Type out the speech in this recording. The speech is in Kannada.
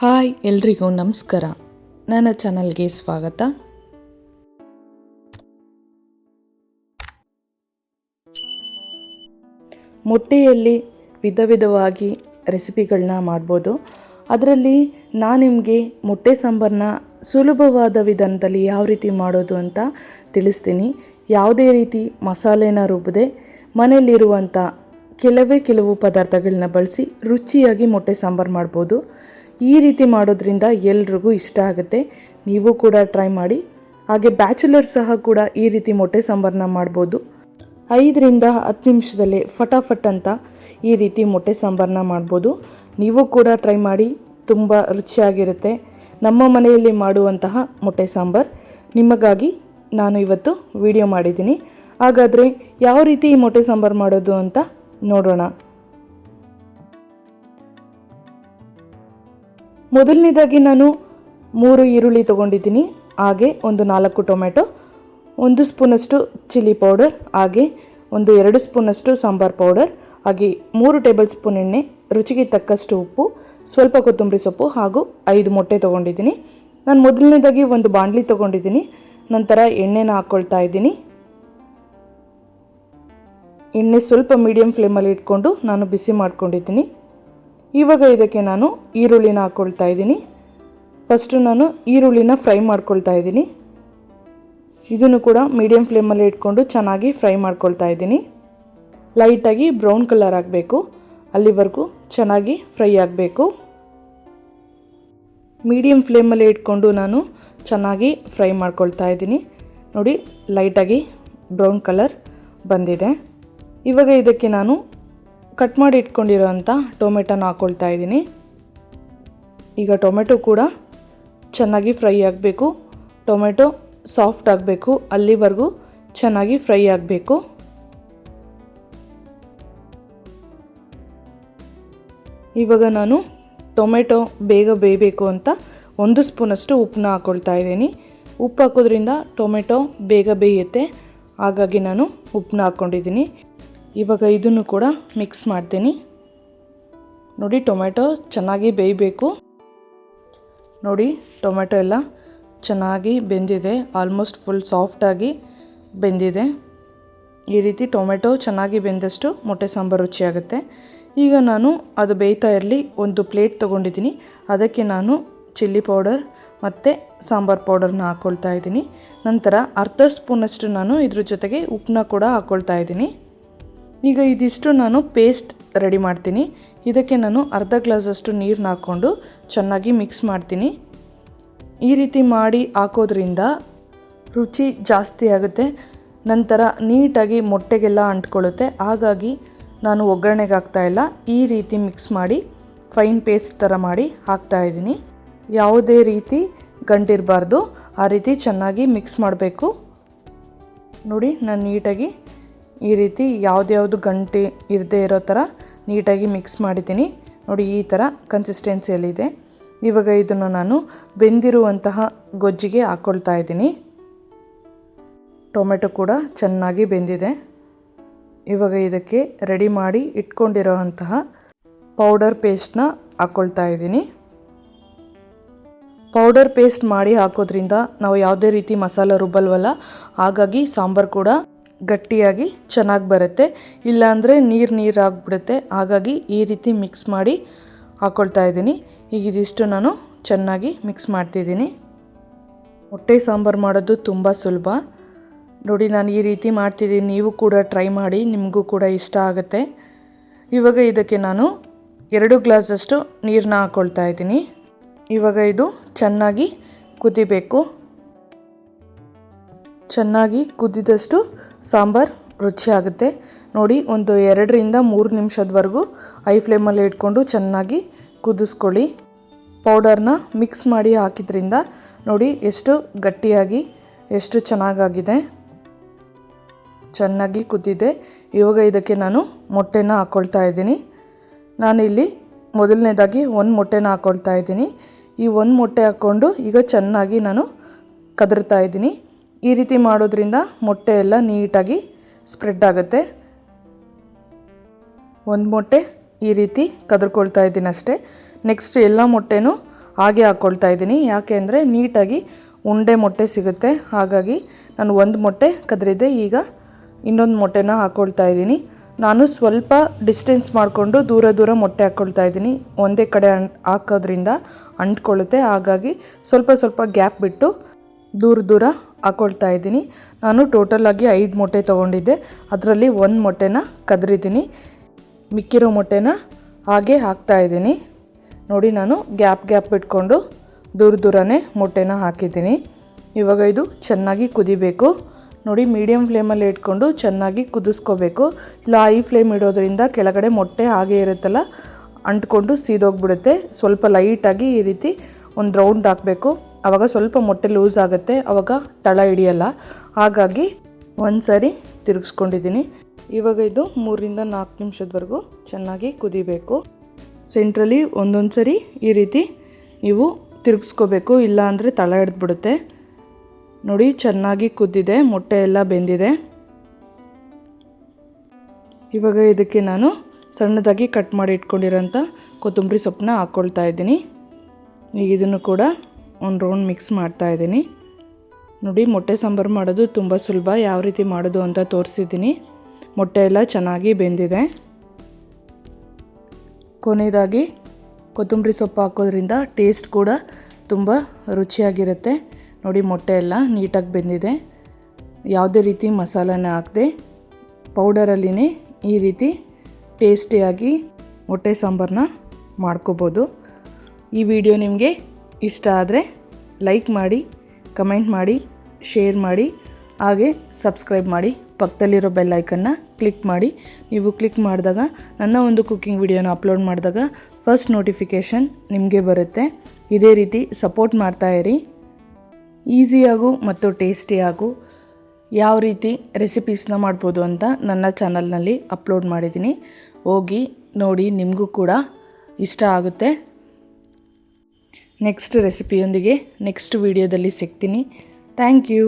ಹಾಯ್ ಎಲ್ರಿಗೂ ನಮಸ್ಕಾರ. ನನ್ನ ಚಾನಲ್ಗೆ ಸ್ವಾಗತ. ಮೊಟ್ಟೆಯಲ್ಲಿ ವಿಧ ವಿಧವಾಗಿ ರೆಸಿಪಿಗಳನ್ನ ಮಾಡ್ಬೋದು. ಅದರಲ್ಲಿ ನಾನು ನಿಮಗೆ ಮೊಟ್ಟೆ ಸಾಂಬಾರನ್ನ ಸುಲಭವಾದ ವಿಧಾನದಲ್ಲಿ ಯಾವ ರೀತಿ ಮಾಡೋದು ಅಂತ ತಿಳಿಸ್ತೀನಿ. ಯಾವುದೇ ರೀತಿ ಮಸಾಲೆನ ರುಬ್ಬದೆ ಮನೆಯಲ್ಲಿರುವಂಥ ಕೆಲವು ಪದಾರ್ಥಗಳನ್ನ ಬಳಸಿ ರುಚಿಯಾಗಿ ಮೊಟ್ಟೆ ಸಾಂಬಾರು ಮಾಡ್ಬೋದು. ಈ ರೀತಿ ಮಾಡೋದ್ರಿಂದ ಎಲ್ರಿಗೂ ಇಷ್ಟ ಆಗುತ್ತೆ. ನೀವು ಕೂಡ ಟ್ರೈ ಮಾಡಿ. ಹಾಗೆ ಬ್ಯಾಚುಲರ್ ಸಹ ಕೂಡ ಈ ರೀತಿ ಮೊಟ್ಟೆ ಸಾಂಬಾರನ್ನ ಮಾಡ್ಬೋದು. 5ರಿಂದ 10 ನಿಮಿಷದಲ್ಲೇ ಫಟಾಫಟ್ ಅಂತ ಈ ರೀತಿ ಮೊಟ್ಟೆ ಸಾಂಬಾರನ್ನ ಮಾಡ್ಬೋದು. ನೀವು ಕೂಡ ಟ್ರೈ ಮಾಡಿ, ತುಂಬ ರುಚಿಯಾಗಿರುತ್ತೆ. ನಮ್ಮ ಮನೆಯಲ್ಲಿ ಮಾಡುವಂತಹ ಮೊಟ್ಟೆ ಸಾಂಬಾರು ನಿಮಗಾಗಿ ನಾನು ಇವತ್ತು ವಿಡಿಯೋ ಮಾಡಿದ್ದೀನಿ. ಹಾಗಾದರೆ ಯಾವ ರೀತಿ ಈ ಮೊಟ್ಟೆ ಸಾಂಬಾರು ಮಾಡೋದು ಅಂತ ನೋಡೋಣ. ಮೊದಲನೇದಾಗಿ ನಾನು 3 ಈರುಳ್ಳಿ ತೊಗೊಂಡಿದ್ದೀನಿ. ಹಾಗೆ ಒಂದು 4 ಟೊಮೆಟೊ, 1 ಸ್ಪೂನಷ್ಟು ಚಿಲ್ಲಿ ಪೌಡರ್, ಹಾಗೆ ಒಂದು 2 ಸ್ಪೂನಷ್ಟು ಸಾಂಬಾರ್ ಪೌಡರ್, ಹಾಗೆ 3 ಟೇಬಲ್ ಸ್ಪೂನ್ ಎಣ್ಣೆ, ರುಚಿಗೆ ತಕ್ಕಷ್ಟು ಉಪ್ಪು, ಸ್ವಲ್ಪ ಕೊತ್ತಂಬರಿ ಸೊಪ್ಪು ಹಾಗೂ 5 ಮೊಟ್ಟೆ ತೊಗೊಂಡಿದ್ದೀನಿ. ನಾನು ಮೊದಲನೇದಾಗಿ ಒಂದು ಬಾಣಲಿ ತೊಗೊಂಡಿದ್ದೀನಿ. ನಂತರ ಎಣ್ಣೆನ ಹಾಕ್ಕೊಳ್ತಾ ಇದ್ದೀನಿ. ಎಣ್ಣೆ ಸ್ವಲ್ಪ ಮೀಡಿಯಮ್ ಫ್ಲೇಮಲ್ಲಿ ಇಟ್ಕೊಂಡು ನಾನು ಬಿಸಿ ಮಾಡ್ಕೊಂಡಿದ್ದೀನಿ. ಇವಾಗ ಇದಕ್ಕೆ ನಾನು ಈರುಳ್ಳಿನ ಹಾಕ್ಕೊಳ್ತಾ ಇದ್ದೀನಿ. ಫಸ್ಟು ನಾನು ಈರುಳ್ಳಿನ ಫ್ರೈ ಮಾಡ್ಕೊಳ್ತಾ ಇದ್ದೀನಿ. ಇದನ್ನು ಕೂಡ ಮೀಡಿಯಮ್ ಫ್ಲೇಮಲ್ಲಿ ಇಟ್ಕೊಂಡು ಚೆನ್ನಾಗಿ ಫ್ರೈ ಮಾಡ್ಕೊಳ್ತಾ ಇದ್ದೀನಿ. ಲೈಟಾಗಿ ಬ್ರೌನ್ ಕಲರ್ ಆಗಬೇಕು, ಅಲ್ಲಿವರೆಗೂ ಚೆನ್ನಾಗಿ ಫ್ರೈ ಆಗಬೇಕು. ಮೀಡಿಯಮ್ ಫ್ಲೇಮಲ್ಲಿ ಇಟ್ಕೊಂಡು ನಾನು ಚೆನ್ನಾಗಿ ಫ್ರೈ ಮಾಡ್ಕೊಳ್ತಾ ಇದ್ದೀನಿ. ನೋಡಿ, ಲೈಟಾಗಿ ಬ್ರೌನ್ ಕಲರ್ ಬಂದಿದೆ. ಇವಾಗ ಇದಕ್ಕೆ ನಾನು ಕಟ್ ಮಾಡಿ ಇಟ್ಕೊಂಡಿರೋಂಥ ಟೊಮೆಟೊನ ಹಾಕ್ಕೊಳ್ತಾ ಇದ್ದೀನಿ. ಈಗ ಟೊಮೆಟೊ ಕೂಡ ಚೆನ್ನಾಗಿ ಫ್ರೈ ಆಗಬೇಕು. ಟೊಮೆಟೊ ಸಾಫ್ಟ್ ಆಗಬೇಕು, ಅಲ್ಲಿವರೆಗೂ ಚೆನ್ನಾಗಿ ಫ್ರೈ ಆಗಬೇಕು. ಇವಾಗ ನಾನು ಟೊಮೆಟೊ ಬೇಗ ಬೇಯಬೇಕು ಅಂತ 1 ಸ್ಪೂನಷ್ಟು ಉಪ್ಪನ್ನ ಹಾಕ್ಕೊಳ್ತಾ ಇದ್ದೀನಿ. ಉಪ್ಪು ಹಾಕೋದ್ರಿಂದ ಟೊಮೆಟೊ ಬೇಗ ಬೇಯುತ್ತೆ, ಹಾಗಾಗಿ ನಾನು ಉಪ್ಪನ್ನ ಹಾಕ್ಕೊಂಡಿದ್ದೀನಿ. ಇವಾಗ ಇದನ್ನು ಕೂಡ ಮಿಕ್ಸ್ ಮಾಡ್ತೀನಿ. ನೋಡಿ, ಟೊಮೆಟೊ ಚೆನ್ನಾಗಿ ಬೇಯಬೇಕು. ನೋಡಿ, ಟೊಮೆಟೊ ಎಲ್ಲ ಚೆನ್ನಾಗಿ ಬೆಂದಿದೆ, ಆಲ್ಮೋಸ್ಟ್ ಫುಲ್ ಸಾಫ್ಟಾಗಿ ಬೆಂದಿದೆ. ಈ ರೀತಿ ಟೊಮೆಟೊ ಚೆನ್ನಾಗಿ ಬೆಂದಷ್ಟು ಮೊಟ್ಟೆ ಸಾಂಬಾರು ರುಚಿಯಾಗುತ್ತೆ. ಈಗ ನಾನು ಅದು ಬೇಯ್ತಾ ಇರಲಿ, ಒಂದು ಪ್ಲೇಟ್ ತೊಗೊಂಡಿದ್ದೀನಿ. ಅದಕ್ಕೆ ನಾನು ಚಿಲ್ಲಿ ಪೌಡರ್ ಮತ್ತು ಸಾಂಬಾರು ಪೌಡರ್ನ ಹಾಕ್ಕೊಳ್ತಾ ಇದ್ದೀನಿ. ನಂತರ ಅರ್ಧ ಸ್ಪೂನಷ್ಟು ನಾನು ಇದ್ರ ಜೊತೆಗೆ ಉಪ್ಪನ್ನ ಕೂಡ ಹಾಕ್ಕೊಳ್ತಾ ಇದ್ದೀನಿ. ಈಗ ಇದಿಷ್ಟು ನಾನು ಪೇಸ್ಟ್ ರೆಡಿ ಮಾಡ್ತೀನಿ. ಇದಕ್ಕೆ ನಾನು ಅರ್ಧ ಗ್ಲಾಸಷ್ಟು ನೀರನ್ನ ಹಾಕ್ಕೊಂಡು ಚೆನ್ನಾಗಿ ಮಿಕ್ಸ್ ಮಾಡ್ತೀನಿ. ಈ ರೀತಿ ಮಾಡಿ ಹಾಕೋದ್ರಿಂದ ರುಚಿ ಜಾಸ್ತಿ ಆಗುತ್ತೆ. ನಂತರ ನೀಟಾಗಿ ಮೊಟ್ಟೆಗೆಲ್ಲ ಅಂಟ್ಕೊಳ್ಳುತ್ತೆ. ಹಾಗಾಗಿ ನಾನು ಒಗ್ಗರಣೆಗೆ ಹಾಕ್ತಾಯಿಲ್ಲ, ಈ ರೀತಿ ಮಿಕ್ಸ್ ಮಾಡಿ ಫೈನ್ ಪೇಸ್ಟ್ ಥರ ಮಾಡಿ ಹಾಕ್ತಾಯಿದ್ದೀನಿ. ಯಾವುದೇ ರೀತಿ ಗಂಟಿರಬಾರ್ದು, ಆ ರೀತಿ ಚೆನ್ನಾಗಿ ಮಿಕ್ಸ್ ಮಾಡಬೇಕು. ನೋಡಿ, ನಾನು ನೀಟಾಗಿ ಈ ರೀತಿ ಯಾವ್ದು ಗಂಟೆ ಇರದೇ ಇರೋ ಥರ ನೀಟಾಗಿ ಮಿಕ್ಸ್ ಮಾಡಿದ್ದೀನಿ. ನೋಡಿ, ಈ ಥರ ಕನ್ಸಿಸ್ಟೆನ್ಸಿಯಲ್ಲಿದೆ. ಇವಾಗ ಇದನ್ನು ನಾನು ಬೆಂದಿರುವಂತಹ ಗೊಜ್ಜಿಗೆ ಹಾಕ್ಕೊಳ್ತಾ ಇದ್ದೀನಿ. ಟೊಮೆಟೊ ಕೂಡ ಚೆನ್ನಾಗಿ ಬೆಂದಿದೆ. ಇವಾಗ ಇದಕ್ಕೆ ರೆಡಿ ಮಾಡಿ ಇಟ್ಕೊಂಡಿರೋವಂತಹ ಪೌಡರ್ ಪೇಸ್ಟ್ನ ಹಾಕ್ಕೊಳ್ತಾ ಇದ್ದೀನಿ. ಪೌಡರ್ ಪೇಸ್ಟ್ ಮಾಡಿ ಹಾಕೋದ್ರಿಂದ ನಾವು ಯಾವುದೇ ರೀತಿ ಮಸಾಲೆ ರುಬ್ಬಲ್ವಲ್ಲ, ಹಾಗಾಗಿ ಸಾಂಬಾರು ಕೂಡ ಗಟ್ಟಿಯಾಗಿ ಚೆನ್ನಾಗಿ ಬರುತ್ತೆ. ಇಲ್ಲಾಂದರೆ ನೀರು ಆಗಿಬಿಡುತ್ತೆ. ಹಾಗಾಗಿ ಈ ರೀತಿ ಮಿಕ್ಸ್ ಮಾಡಿ ಹಾಕ್ಕೊಳ್ತಾ ಇದ್ದೀನಿ. ಈಗ ಇದಿಷ್ಟು ನಾನು ಚೆನ್ನಾಗಿ ಮಿಕ್ಸ್ ಮಾಡ್ತಿದ್ದೀನಿ. ಮೊಟ್ಟೆ ಸಾಂಬಾರು ಮಾಡೋದು ತುಂಬ ಸುಲಭ. ನೋಡಿ, ನಾನು ಈ ರೀತಿ ಮಾಡ್ತಿದ್ದೀನಿ. ನೀವು ಕೂಡ ಟ್ರೈ ಮಾಡಿ, ನಿಮಗೂ ಕೂಡ ಇಷ್ಟ ಆಗುತ್ತೆ. ಇವಾಗ ಇದಕ್ಕೆ ನಾನು 2 ಗ್ಲಾಸಷ್ಟು ನೀರನ್ನ ಹಾಕ್ಕೊಳ್ತಾ ಇದ್ದೀನಿ. ಇವಾಗ ಇದು ಚೆನ್ನಾಗಿ ಕುದಿಬೇಕು. ಚೆನ್ನಾಗಿ ಕುದಿದಷ್ಟು ಸಾಂಬಾರು ರುಚಿಯಾಗುತ್ತೆ. ನೋಡಿ, ಒಂದು 2ರಿಂದ 3 ನಿಮಿಷದವರೆಗೂ ಹೈ ಫ್ಲೇಮಲ್ಲಿ ಇಟ್ಕೊಂಡು ಚೆನ್ನಾಗಿ ಕುದಿಸ್ಕೊಳ್ಳಿ. ಪೌಡರ್ನ ಮಿಕ್ಸ್ ಮಾಡಿ ಹಾಕಿದ್ರಿಂದ ನೋಡಿ ಎಷ್ಟು ಗಟ್ಟಿಯಾಗಿ ಎಷ್ಟು ಚೆನ್ನಾಗಾಗಿದೆ. ಚೆನ್ನಾಗಿ ಕುದ್ದಿದೆ. ಇವಾಗ ಇದಕ್ಕೆ ನಾನು ಮೊಟ್ಟೆನ ಹಾಕ್ಕೊಳ್ತಾ ಇದ್ದೀನಿ. ನಾನಿಲ್ಲಿ ಮೊದಲನೇದಾಗಿ 1 ಮೊಟ್ಟೆನ ಹಾಕ್ಕೊಳ್ತಾ ಇದ್ದೀನಿ. ಈ 1 ಮೊಟ್ಟೆ ಹಾಕ್ಕೊಂಡು ಈಗ ಚೆನ್ನಾಗಿ ನಾನು ಕದರ್ತಾ ಇದ್ದೀನಿ. ಈ ರೀತಿ ಮಾಡೋದ್ರಿಂದ ಮೊಟ್ಟೆ ಎಲ್ಲ ನೀಟಾಗಿ ಸ್ಪ್ರೆಡ್ ಆಗುತ್ತೆ. 1 ಮೊಟ್ಟೆ ಈ ರೀತಿ ಕದರ್ಕೊಳ್ತಾ ಇದ್ದೀನಿ ಅಷ್ಟೇ. ನೆಕ್ಸ್ಟ್ ಎಲ್ಲ ಮೊಟ್ಟೆನೂ ಹಾಗೆ ಹಾಕ್ಕೊಳ್ತಾ ಇದ್ದೀನಿ. ಯಾಕೆ ಅಂದರೆ ನೀಟಾಗಿ ಉಂಡೆ ಮೊಟ್ಟೆ ಸಿಗುತ್ತೆ. ಹಾಗಾಗಿ ನಾನು ಒಂದು ಮೊಟ್ಟೆ ಕದರಿದೆ. ಈಗ ಇನ್ನೊಂದು ಮೊಟ್ಟೆನ ಹಾಕ್ಕೊಳ್ತಾ ಇದ್ದೀನಿ. ನಾನು ಸ್ವಲ್ಪ ಡಿಸ್ಟೆನ್ಸ್ ಮಾಡಿಕೊಂಡು ದೂರ ಮೊಟ್ಟೆ ಹಾಕ್ಕೊಳ್ತಾ ಇದ್ದೀನಿ. ಒಂದೇ ಕಡೆ ಹಾಕೋದ್ರಿಂದ ಅಂಟ್ಕೊಳ್ಳುತ್ತೆ. ಹಾಗಾಗಿ ಸ್ವಲ್ಪ ಗ್ಯಾಪ್ ಬಿಟ್ಟು ದೂರ ಹಾಕ್ಕೊಳ್ತಾ ಇದ್ದೀನಿ. ನಾನು ಟೋಟಲಾಗಿ 5 ಮೊಟ್ಟೆ ತೊಗೊಂಡಿದ್ದೆ. ಅದರಲ್ಲಿ 1 ಮೊಟ್ಟೆನ ಕದರಿದ್ದೀನಿ. ಮಿಕ್ಕಿರೋ ಮೊಟ್ಟೆನ ಹಾಗೆ ಹಾಕ್ತಾ ಇದ್ದೀನಿ. ನೋಡಿ, ನಾನು ಗ್ಯಾಪ್ ಬಿಟ್ಕೊಂಡು ದೂರನೇ ಮೊಟ್ಟೆನ ಹಾಕಿದ್ದೀನಿ. ಇವಾಗ ಇದು ಚೆನ್ನಾಗಿ ಕುದಿಬೇಕು. ನೋಡಿ, ಮೀಡಿಯಮ್ ಫ್ಲೇಮಲ್ಲಿ ಇಟ್ಕೊಂಡು ಚೆನ್ನಾಗಿ ಕುದಿಸ್ಕೋಬೇಕು. ಇಲ್ಲ ಹೈ ಫ್ಲೇಮ್ ಇಡೋದ್ರಿಂದ ಕೆಳಗಡೆ ಮೊಟ್ಟೆ ಹಾಗೆ ಇರುತ್ತಲ್ಲ, ಅಂಟ್ಕೊಂಡು ಸೀದೋಗ್ಬಿಡುತ್ತೆ. ಸ್ವಲ್ಪ ಲೈಟಾಗಿ ಈ ರೀತಿ ಒಂದು ರೌಂಡ್ ಹಾಕಬೇಕು. ಆವಾಗ ಸ್ವಲ್ಪ ಮೊಟ್ಟೆ ಲೂಸ್ ಆಗುತ್ತೆ, ಆವಾಗ ತಳ ಹಿಡಿಯಲ್ಲ. ಹಾಗಾಗಿ ಒಂದು ಸಾರಿ ತಿರುಗಿಸ್ಕೊಂಡಿದ್ದೀನಿ. ಇವಾಗ ಇದು 3ರಿಂದ 4 ನಿಮಿಷದವರೆಗೂ ಚೆನ್ನಾಗಿ ಕುದಿಬೇಕು. ಸೆಂಟ್ರಲ್ಲಿ ಒಂದೊಂದು ಸರಿ ಈ ರೀತಿ ನೀವು ತಿರುಗಿಸ್ಕೋಬೇಕು, ಇಲ್ಲ ಅಂದರೆ ತಳ ಹಿಡಿದ್ಬಿಡುತ್ತೆ. ನೋಡಿ, ಚೆನ್ನಾಗಿ ಕುದ್ದಿದೆ, ಮೊಟ್ಟೆ ಎಲ್ಲ ಬೆಂದಿದೆ. ಇವಾಗ ಇದಕ್ಕೆ ನಾನು ಸಣ್ಣದಾಗಿ ಕಟ್ ಮಾಡಿ ಇಟ್ಕೊಂಡಿರೋಂಥ ಕೊತ್ತಂಬರಿ ಸೊಪ್ಪನ್ನ ಹಾಕ್ಕೊಳ್ತಾ ಇದ್ದೀನಿ. ಈಗ ಇದನ್ನು ಕೂಡ ಒಂದು ರೌಂಡ್ ಮಿಕ್ಸ್ ಮಾಡ್ತಾ ಇದ್ದೀನಿ. ನೋಡಿ, ಮೊಟ್ಟೆ ಸಾಂಬಾರು ಮಾಡೋದು ತುಂಬ ಸುಲಭ. ಯಾವ ರೀತಿ ಮಾಡೋದು ಅಂತ ತೋರಿಸಿದ್ದೀನಿ. ಮೊಟ್ಟೆ ಎಲ್ಲ ಚೆನ್ನಾಗಿ ಬೆಂದಿದೆ. ಕೊನೆಯದಾಗಿ ಕೊತ್ತಂಬರಿ ಸೊಪ್ಪು ಹಾಕೋದ್ರಿಂದ ಟೇಸ್ಟ್ ಕೂಡ ತುಂಬ ರುಚಿಯಾಗಿರುತ್ತೆ. ನೋಡಿ, ಮೊಟ್ಟೆ ಎಲ್ಲ ನೀಟಾಗಿ ಬೆಂದಿದೆ. ಯಾವುದೇ ರೀತಿ ಮಸಾಲೆನ ಹಾಕದೆ ಪೌಡರಲ್ಲಿನೇ ಈ ರೀತಿ ಟೇಸ್ಟಿಯಾಗಿ ಮೊಟ್ಟೆ ಸಾಂಬಾರನ್ನ ಮಾಡ್ಕೋಬೋದು. ಈ ವಿಡಿಯೋ ನಿಮಗೆ ಇಷ್ಟ ಆದರೆ ಲೈಕ್ ಮಾಡಿ, ಕಮೆಂಟ್ ಮಾಡಿ, ಶೇರ್ ಮಾಡಿ, ಹಾಗೆ ಸಬ್ಸ್ಕ್ರೈಬ್ ಮಾಡಿ. ಪಕ್ಕದಲ್ಲಿರೋ ಬೆಲ್ ಐಕನ್ನ ಕ್ಲಿಕ್ ಮಾಡಿ. ನೀವು ಕ್ಲಿಕ್ ಮಾಡಿದಾಗ ನನ್ನ ಒಂದು ಕುಕ್ಕಿಂಗ್ ವಿಡಿಯೋನ ಅಪ್ಲೋಡ್ ಮಾಡಿದಾಗ ಫಸ್ಟ್ ನೋಟಿಫಿಕೇಷನ್ ನಿಮಗೆ ಬರುತ್ತೆ. ಇದೇ ರೀತಿ ಸಪೋರ್ಟ್ ಮಾಡ್ತಾಯಿರಿ. ಈಸಿಯಾಗೂ ಮತ್ತು ಟೇಸ್ಟಿಯಾಗೂ ಯಾವ ರೀತಿ ರೆಸಿಪೀಸ್ನ ಮಾಡ್ಬೋದು ಅಂತ ನನ್ನ ಚಾನಲ್ನಲ್ಲಿ ಅಪ್ಲೋಡ್ ಮಾಡಿದ್ದೀನಿ. ಹೋಗಿ ನೋಡಿ, ನಿಮಗೂ ಕೂಡ ಇಷ್ಟ ಆಗುತ್ತೆ. ನೆಕ್ಸ್ಟ್ ರೆಸಿಪಿಯೊಂದಿಗೆ ನೆಕ್ಸ್ಟ್ ವಿಡಿಯೋದಲ್ಲಿ ಸಿಗ್ತೀನಿ. Thank you.